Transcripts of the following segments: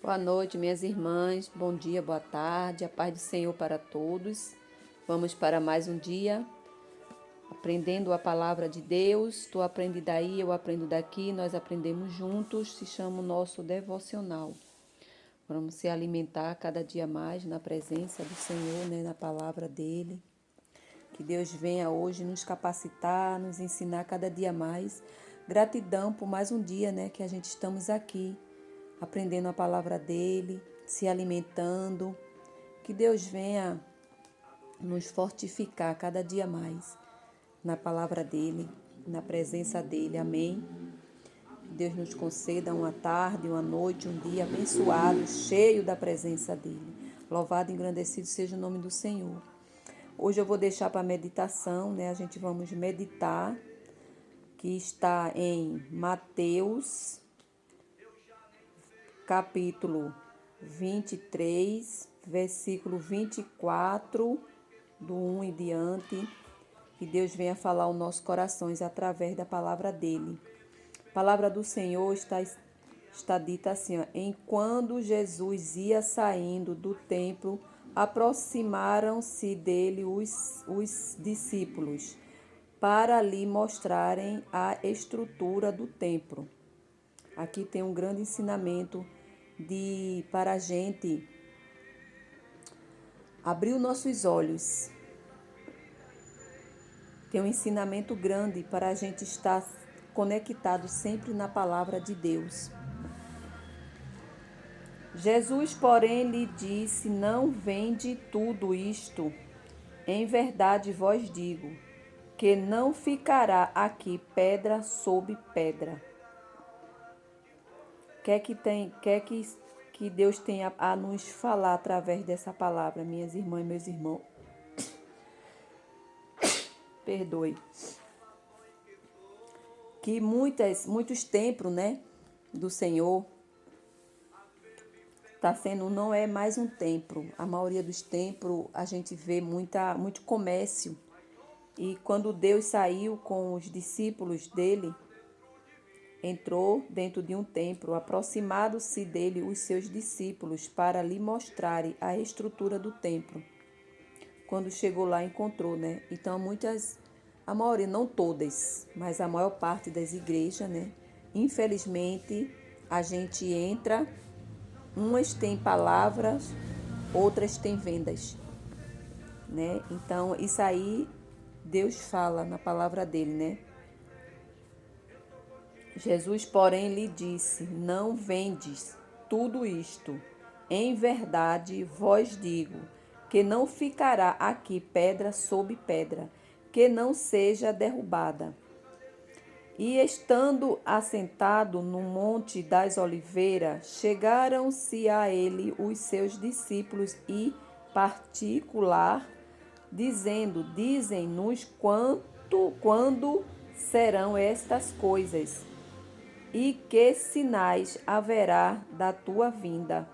Boa noite, minhas irmãs. Bom dia, boa tarde. A paz do Senhor para todos. Vamos para mais um dia aprendendo a palavra de Deus. Tu aprende daí, eu aprendo daqui. Nós aprendemos juntos. Se chama o nosso devocional. Vamos se alimentar cada dia mais na presença do Senhor, na palavra dele. Que Deus venha hoje nos capacitar, nos ensinar cada dia mais. Gratidão por mais um dia, que a gente estamos aqui aprendendo a palavra dele, se alimentando. Que Deus venha nos fortificar cada dia mais na palavra dele, na presença dele. Amém. Que Deus nos conceda uma tarde, uma noite, um dia abençoado, cheio da presença dele. Louvado e engrandecido seja o nome do Senhor. Hoje eu vou deixar para meditação, A gente vamos meditar, que está em Mateus capítulo 23, versículo 24, do 1 em diante. Que Deus venha falar aos nossos corações através da palavra dele. A palavra do Senhor está dita assim, Enquanto Jesus ia saindo do templo, aproximaram-se dele os discípulos, para lhe mostrarem a estrutura do templo. Aqui tem um grande ensinamento para a gente abrir os nossos olhos. Tem um ensinamento grande para a gente estar conectado sempre na palavra de Deus. Jesus, porém, lhe disse: Não vende tudo isto. Em verdade vos digo, que não ficará aqui pedra sobre pedra. Que Deus tenha a nos falar através dessa palavra, minhas irmãs e meus irmãos. Perdoe. Que muitos templos, do Senhor não é mais um templo. A maioria dos templos a gente vê muito comércio. E quando Deus saiu com os discípulos dele, entrou dentro de um templo, aproximado-se dele os seus discípulos para lhe mostrarem a estrutura do templo. Quando chegou lá, encontrou, Então, a maioria, não todas, mas a maior parte das igrejas, Infelizmente, a gente entra, umas têm palavras, outras têm vendas, Então, isso aí, Deus fala na palavra dele, Jesus, porém, lhe disse: Não vendes tudo isto. Em verdade vos digo, que não ficará aqui pedra sobre pedra, que não seja derrubada. E estando assentado no Monte das Oliveiras, chegaram-se a ele os seus discípulos e particular, dizendo: Dizem-nos quando serão estas coisas, e que sinais haverá da tua vinda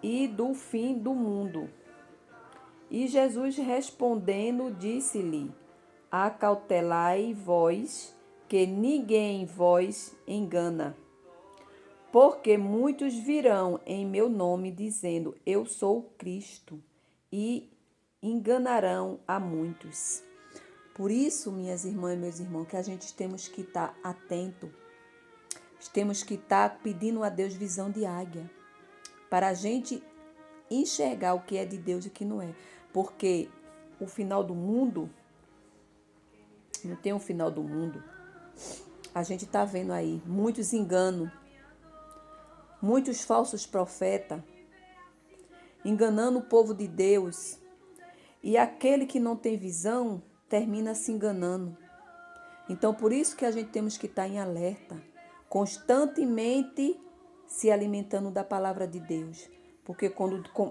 e do fim do mundo? E Jesus respondendo disse-lhe: Acautelai vós, que ninguém vos engana. Porque muitos virão em meu nome dizendo: Eu sou o Cristo, e enganarão a muitos. Por isso, minhas irmãs e meus irmãos, que a gente temos que estar atento. Temos que estar pedindo a Deus visão de águia, para a gente enxergar o que é de Deus e o que não é. Porque o final do mundo, não tem um final do mundo. A gente está vendo aí muitos enganos, muitos falsos profetas, enganando o povo de Deus. E aquele que não tem visão, termina se enganando. Então, por isso que a gente temos que estar em alerta, constantemente se alimentando da palavra de Deus. Porque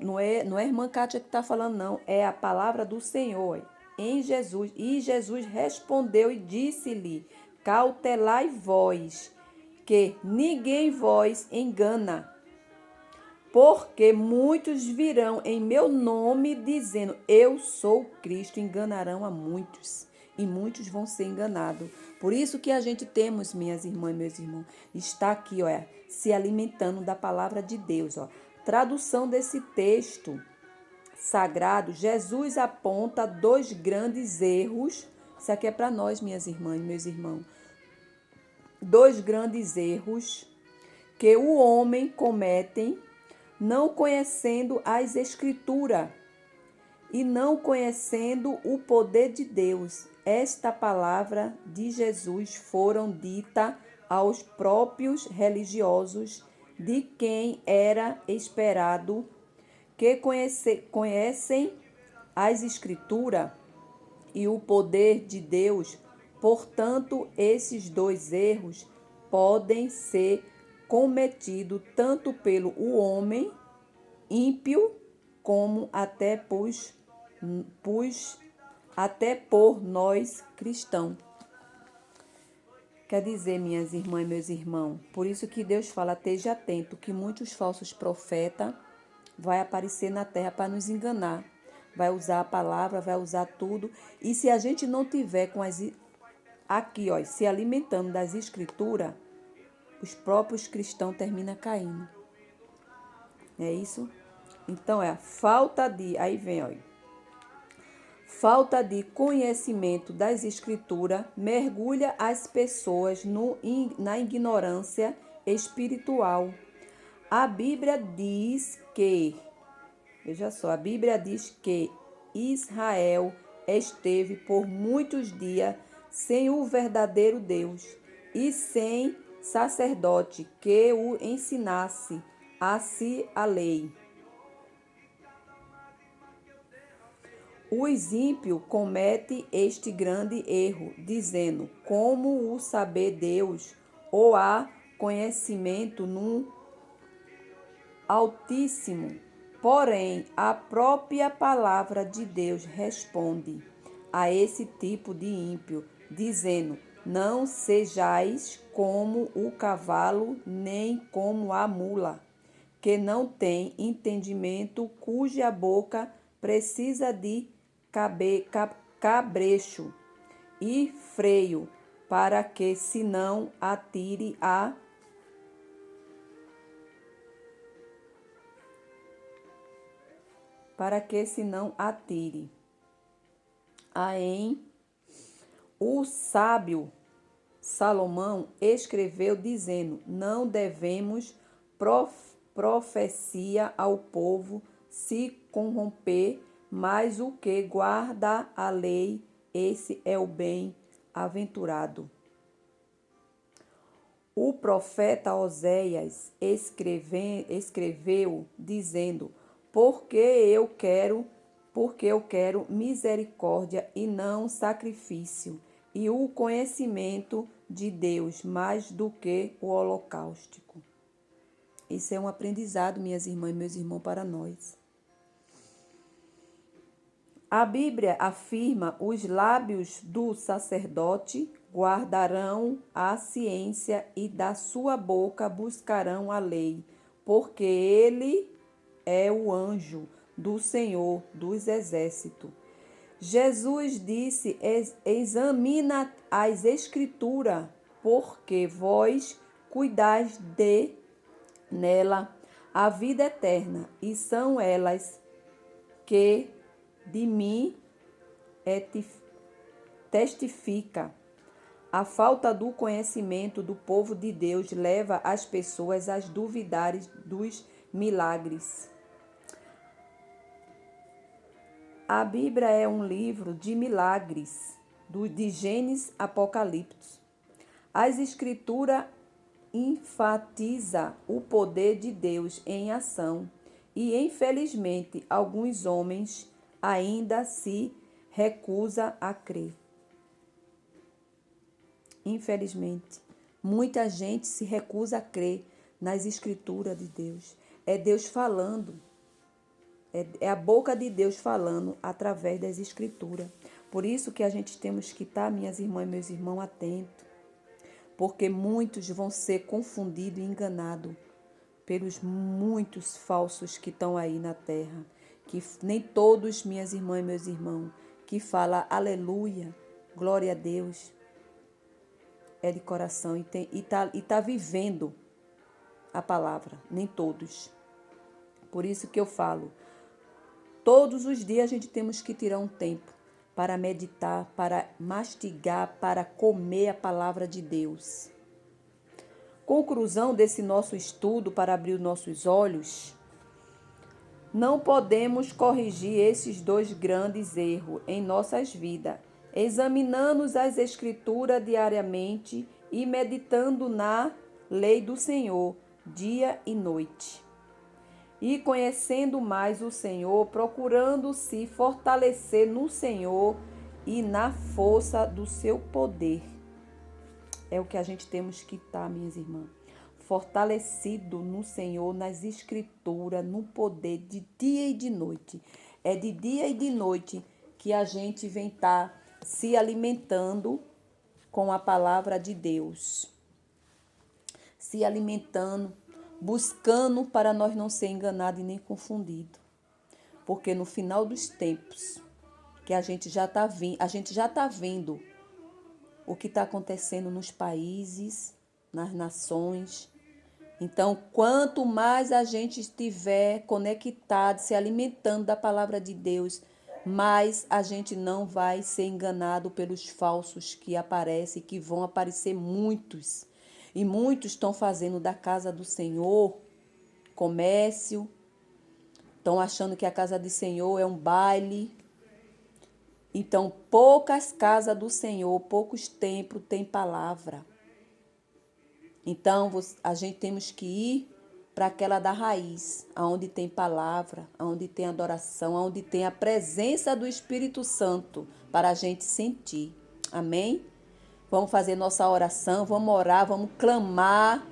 não é a irmã Kátia que está falando, não. É a palavra do Senhor em Jesus. E Jesus respondeu e disse-lhe: Cautelai vós, que ninguém vos engana. Porque muitos virão em meu nome dizendo: Eu sou Cristo, enganarão a muitos. e muitos vão ser enganados. Por isso que a gente temos, minhas irmãs e meus irmãos, está aqui, ó, se alimentando da palavra de Deus, ó. Tradução desse texto sagrado, Jesus aponta 2 grandes erros. Isso aqui é para nós, minhas irmãs e meus irmãos. 2 grandes erros que o homem comete não conhecendo as Escrituras e não conhecendo o poder de Deus. Esta palavra de Jesus foram dita aos próprios religiosos, de quem era esperado que conhecem as Escrituras e o poder de Deus. Portanto, esses 2 erros podem ser cometidos tanto pelo homem ímpio como até por nós cristãos. Quer dizer, minhas irmãs e meus irmãos, por isso que Deus fala, esteja atento, que muitos falsos profetas vai aparecer na terra para nos enganar. Vai usar a palavra, vai usar tudo. E se a gente não tiver com aqui, ó, se alimentando das escrituras, os próprios cristãos terminam caindo. É isso? Então, é a falta de... Aí vem, ó. Falta de conhecimento das escrituras mergulha as pessoas na ignorância espiritual. A Bíblia diz que... Veja só, a Bíblia diz que Israel esteve por muitos dias sem o verdadeiro Deus e sem sacerdote que o ensinasse a lei. Os ímpios cometem este grande erro, dizendo: como o saber Deus ou há conhecimento no Altíssimo. Porém, a própria palavra de Deus responde a esse tipo de ímpio, dizendo: não sejais como o cavalo, nem como a mula, que não tem entendimento, cuja boca precisa de cabrecho e freio, para que se não atire o sábio Salomão escreveu dizendo: não devemos profecia ao povo se corromper, mas o que guarda a lei, esse é o bem-aventurado. O profeta Oséias escreveu dizendo: porque eu quero misericórdia e não sacrifício, e o conhecimento de Deus mais do que o holocausto. Isso é um aprendizado, minhas irmãs e meus irmãos, para nós. A Bíblia afirma: os lábios do sacerdote guardarão a ciência e da sua boca buscarão a lei, porque ele é o anjo do Senhor dos Exércitos. Jesus disse: examina as Escrituras, porque vós cuidais nela a vida eterna, e são elas que de mim testifica. A falta do conhecimento do povo de Deus leva as pessoas a duvidarem dos milagres. A Bíblia é um livro de milagres, de Gênesis a Apocalipse. As Escrituras enfatizam o poder de Deus em ação e, infelizmente, alguns homens ainda se recusam a crer. Infelizmente, muita gente se recusa a crer nas Escrituras de Deus. É Deus falando. É a boca de Deus falando através das Escrituras. Por isso que a gente temos que estar, minhas irmãs e meus irmãos, atentos. Porque muitos vão ser confundidos e enganados pelos muitos falsos que estão aí na terra. Que nem todos, minhas irmãs e meus irmãos, que falam aleluia, glória a Deus, é de coração e tá vivendo a palavra. Nem todos. Por isso que eu falo, todos os dias a gente temos que tirar um tempo para meditar, para mastigar, para comer a palavra de Deus. Conclusão desse nosso estudo para abrir os nossos olhos, não podemos corrigir esses dois grandes erros em nossas vidas, examinando as Escrituras diariamente e meditando na lei do Senhor, dia e noite. E conhecendo mais o Senhor, procurando se fortalecer no Senhor e na força do seu poder. É o que a gente temos que estar, minhas irmãs. Fortalecido no Senhor, nas Escrituras, no poder de dia e de noite. É de dia e de noite que a gente vem estar se alimentando com a palavra de Deus. Se alimentando, buscando para nós não ser enganados e nem confundidos. Porque no final dos tempos, que a gente já está vendo o que está acontecendo nos países, nas nações. Então, quanto mais a gente estiver conectado, se alimentando da palavra de Deus, mais a gente não vai ser enganado pelos falsos que aparecem, que vão aparecer muitos. E muitos estão fazendo da casa do Senhor comércio, estão achando que a casa do Senhor é um baile. Então, poucas casas do Senhor, poucos templos têm palavra. Então, a gente temos que ir para aquela da raiz, aonde tem palavra, aonde tem adoração, aonde tem a presença do Espírito Santo para a gente sentir. Amém? Vamos fazer nossa oração, vamos orar, vamos clamar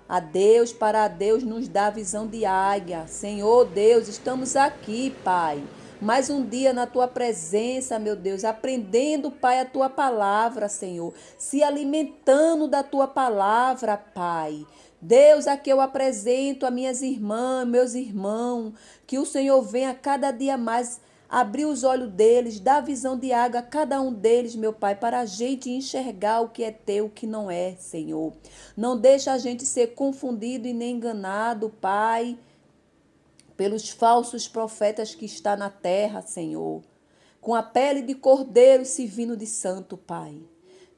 a Deus para Deus nos dar a visão de águia. Senhor Deus, estamos aqui, Pai. Mais um dia na tua presença, meu Deus, aprendendo, Pai, a tua palavra, Senhor, se alimentando da tua palavra, Pai. Deus, aqui eu apresento a minhas irmãs, meus irmãos, que o Senhor venha cada dia mais abrir os olhos deles, dar visão de água a cada um deles, meu Pai, para a gente enxergar o que é teu, o que não é, Senhor. Não deixa a gente ser confundido e nem enganado, Pai, pelos falsos profetas que está na terra, Senhor, com a pele de cordeiro servindo de santo, Pai.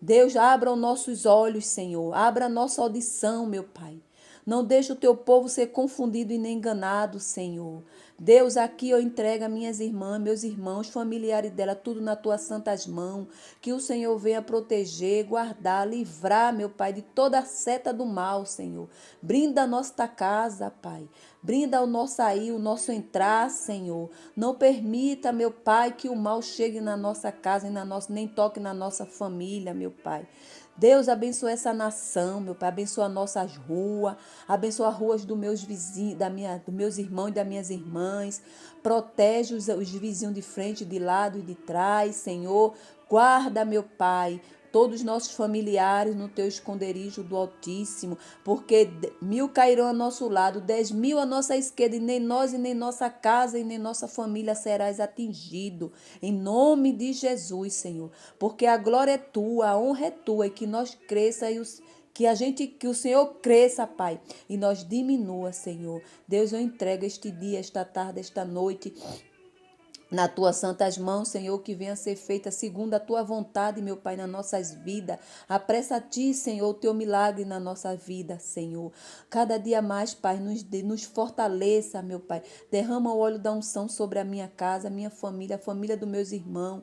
Deus, abra os nossos olhos, Senhor, abra a nossa audição, meu Pai. Não deixe o teu povo ser confundido e nem enganado, Senhor. Deus, aqui eu entrego a minhas irmãs, meus irmãos, familiares dela, tudo nas tuas santas mãos. Que o Senhor venha proteger, guardar, livrar, meu Pai, de toda a seta do mal, Senhor. Brinda a nossa casa, Pai. Brinda o nosso sair, o nosso entrar, Senhor. Não permita, meu Pai, que o mal chegue na nossa casa e nem toque na nossa família, meu Pai. Deus, abençoa essa nação, meu Pai, abençoa nossas ruas, abençoa as ruas dos meus vizinhos, dos meus irmãos e das minhas irmãs, protege os vizinhos de frente, de lado e de trás, Senhor, guarda, meu Pai, todos os nossos familiares no teu esconderijo do Altíssimo, porque 1000 cairão ao nosso lado, 10.000 à nossa esquerda, e nem nós, e nem nossa casa, e nem nossa família serás atingido. Em nome de Jesus, Senhor, porque a glória é tua, a honra é tua, e que nós cresça que o Senhor cresça, Pai, e nós diminua, Senhor. Deus, eu entrego este dia, esta tarde, esta noite, nas tuas santas mãos, Senhor, que venha ser feita segundo a tua vontade, meu Pai, nas nossas vidas. Apressa a ti, Senhor, o teu milagre na nossa vida, Senhor. Cada dia mais, Pai, nos fortaleça, meu Pai. Derrama o óleo da unção sobre a minha casa, a minha família, a família dos meus irmãos,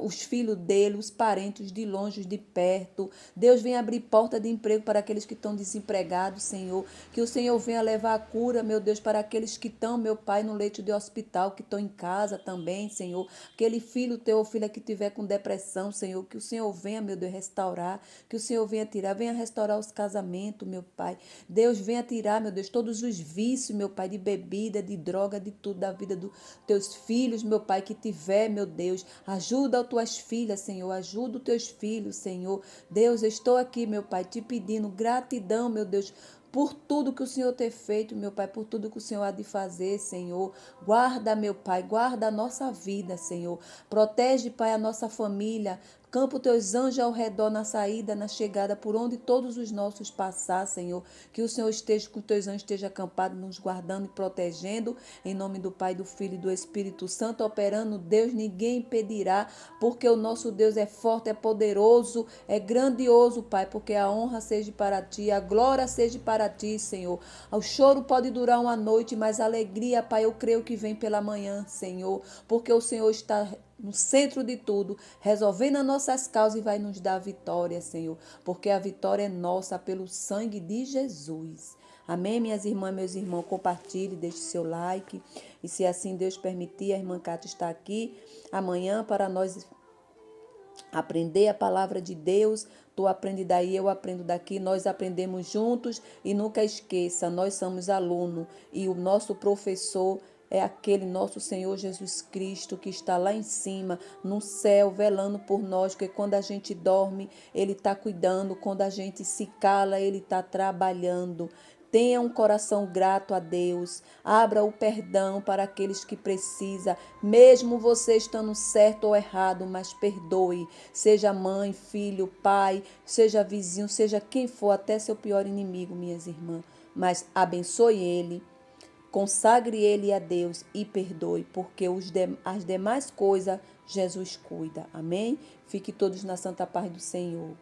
os filhos dele, os parentes de longe, de perto. Deus, venha abrir porta de emprego para aqueles que estão desempregados, Senhor. Que o Senhor venha levar a cura, meu Deus, para aqueles que estão, meu Pai, no leito de hospital, que estão em casa também. Senhor, aquele filho teu ou filha que tiver com depressão, Senhor, que o Senhor venha, meu Deus, restaurar, que o Senhor venha tirar, venha restaurar os casamentos, meu Pai. Deus, venha tirar, meu Deus, todos os vícios, meu Pai, de bebida, de droga, de tudo, da vida dos teus filhos, meu Pai, que tiver, meu Deus. Ajuda as tuas filhas, Senhor, ajuda os teus filhos, Senhor. Deus, eu estou aqui, meu Pai, te pedindo gratidão, meu Deus, por tudo que o Senhor tem feito, meu Pai, por tudo que o Senhor há de fazer, Senhor. Guarda, meu Pai, guarda a nossa vida, Senhor. Protege, Pai, a nossa família, Campa os teus anjos ao redor, na saída, na chegada, por onde todos os nossos passar, Senhor. Que o Senhor esteja com os teus anjos, esteja acampado, nos guardando e protegendo. Em nome do Pai, do Filho e do Espírito Santo, operando, Deus, ninguém impedirá, porque o nosso Deus é forte, é poderoso, é grandioso, Pai, porque a honra seja para ti, a glória seja para ti, Senhor. O choro pode durar uma noite, mas a alegria, Pai, eu creio que vem pela manhã, Senhor, porque o Senhor está no centro de tudo, resolvendo as nossas causas e vai nos dar a vitória, Senhor, porque a vitória é nossa pelo sangue de Jesus. Amém, minhas irmãs, meus irmãos, compartilhe, deixe seu like, e se assim Deus permitir, a irmã Cátia está aqui amanhã para nós aprender a palavra de Deus. Tu aprende daí, eu aprendo daqui, nós aprendemos juntos e nunca esqueça, nós somos alunos e o nosso professor é aquele nosso Senhor Jesus Cristo que está lá em cima, no céu, velando por nós, porque quando a gente dorme, Ele está cuidando, quando a gente se cala, Ele está trabalhando. Tenha um coração grato a Deus. Abra o perdão para aqueles que precisam, mesmo você estando certo ou errado, mas perdoe. Seja mãe, filho, pai, seja vizinho, seja quem for, até seu pior inimigo, minhas irmãs. Mas abençoe ele, consagre ele a Deus e perdoe, porque as demais coisas Jesus cuida. Amém? Fique todos na santa paz do Senhor.